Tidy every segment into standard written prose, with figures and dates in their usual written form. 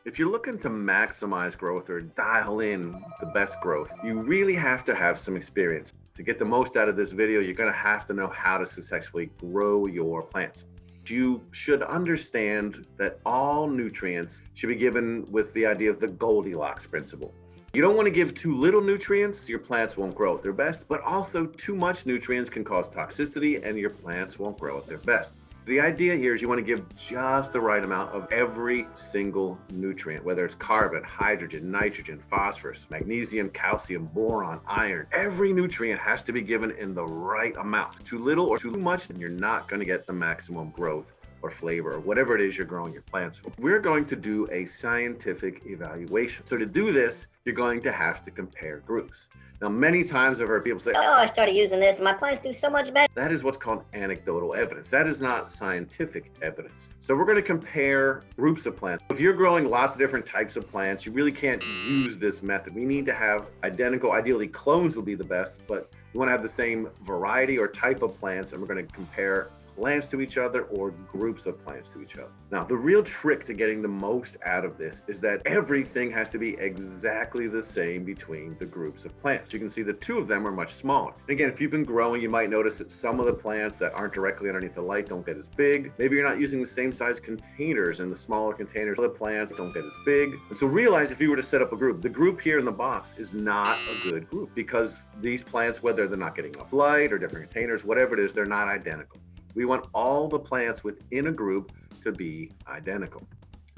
If you're looking to maximize growth or dial in the best growth, you really have to have some experience. To get the most out of this video, you're going to have to know how to successfully grow your plants. You should understand that all nutrients should be given with the idea of the Goldilocks Principle. You don't want to give too little nutrients, your plants won't grow at their best, but also too much nutrients can cause toxicity and your plants won't grow at their best. The idea here is you want to give just the right amount of every single nutrient, whether it's carbon, hydrogen, nitrogen, phosphorus, magnesium, calcium, boron, iron. Every nutrient has to be given in the right amount. Too little or too much, and you're not going to get the maximum growth or flavor or whatever it is you're growing your plants for. We're going to do a scientific evaluation. So to do this, you're going to have to compare groups. Now, many times I've heard people say, "Oh, I started using this and my plants do so much better." That is what's called anecdotal evidence. That is not scientific evidence. So we're going to compare groups of plants. If you're growing lots of different types of plants, you really can't use this method. We need to have identical, ideally clones would be the best, but you want to have the same variety or type of plants, and we're going to compare plants to each other or groups of plants to each other. Now, the real trick to getting the most out of this is that everything has to be exactly the same between the groups of plants. You can see the two of them are much smaller. And again, if you've been growing, you might notice that some of the plants that aren't directly underneath the light don't get as big. Maybe you're not using the same size containers, and the smaller containers of the plants don't get as big. And so realize if you were to set up a group, the group here in the box is not a good group because these plants, whether they're not getting enough light or different containers, whatever it is, they're not identical. We want all the plants within a group to be identical.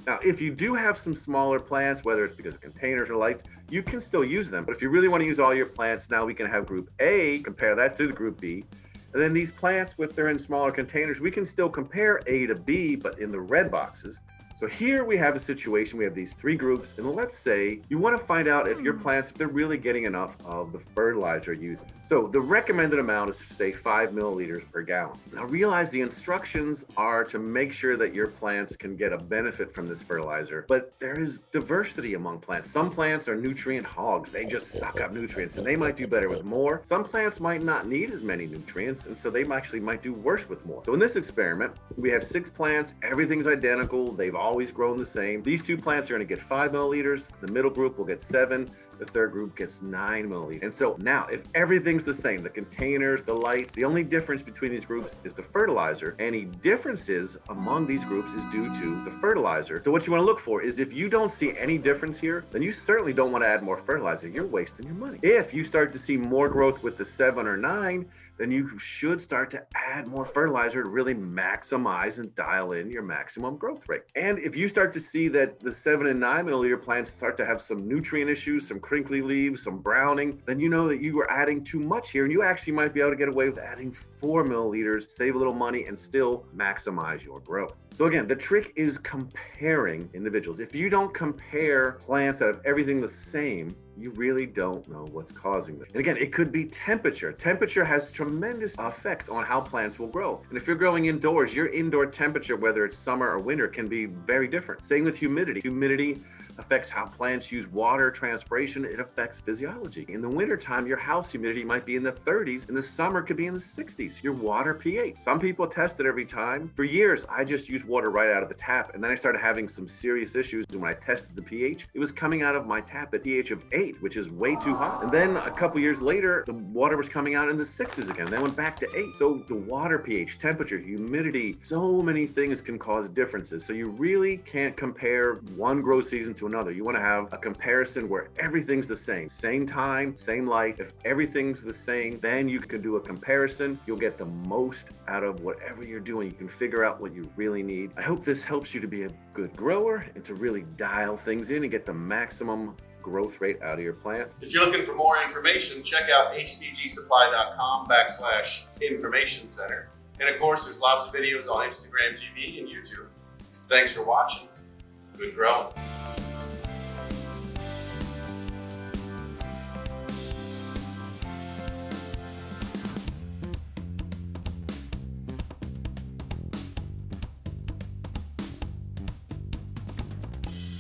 Now, if you do have some smaller plants, whether it's because of containers or lights, you can still use them. But if you really want to use all your plants, now we can have group A, compare that to the group B. And then these plants, if they're in smaller containers, we can still compare A to B, but in the red boxes. So here we have a situation, we have these three groups, and let's say you want to find out if your plants, if they're really getting enough of the fertilizer used. So the recommended amount is, say, 5 milliliters per gallon. Now realize the instructions are to make sure that your plants can get a benefit from this fertilizer, but there is diversity among plants. Some plants are nutrient hogs. They just suck up nutrients, and they might do better with more. Some plants might not need as many nutrients, and so they actually might do worse with more. So in this experiment, we have 6 plants, everything's identical, they've always grown the same. These 2 plants are going to get 5 milliliters. The middle group will get 7. The third group gets 9 milliliters. And so now, if everything's the same, the containers, the lights, the only difference between these groups is the fertilizer. Any differences among these groups is due to the fertilizer. So what you want to look for is if you don't see any difference here, then you certainly don't want to add more fertilizer. You're wasting your money. If you start to see more growth with the 7 or 9, then you should start to add more fertilizer to really maximize and dial in your maximum growth rate. And if you start to see that the 7 and 9 milliliter plants start to have some nutrient issues, some crinkly leaves, some browning, then you know that you are adding too much here, and you actually might be able to get away with adding 4 milliliters, save a little money, and still maximize your growth. So again, the trick is comparing individuals. If you don't compare plants that have everything the same, you really don't know what's causing this. And again, it could be temperature. Temperature has tremendous effects on how plants will grow. And if you're growing indoors, your indoor temperature, whether it's summer or winter, can be very different. Same with humidity. Humidity affects how plants use water, transpiration. It affects physiology. In the wintertime, your house humidity might be in the 30s. In the summer, it could be in the 60s. Your water pH. Some people test it every time. For years, I just used water right out of the tap. And then I started having some serious issues. And when I tested the pH, it was coming out of my tap at pH of 8, which is way too hot. And then a couple years later, the water was coming out in the 6s again. Then went back to 8. So the water pH, temperature, humidity, so many things can cause differences. So you really can't compare one grow season to another. You want to have a comparison where everything's the same time, same light. If everything's the same, then you can do a comparison. You'll get the most out of whatever you're doing. You can figure out what you really need. I hope this helps you to be a good grower and to really dial things in and get the maximum growth rate out of your plant. If you're looking for more information, check out htgsupply.com/information center. And of course, there's lots of videos on Instagram TV and YouTube. Thanks for watching. Good growing.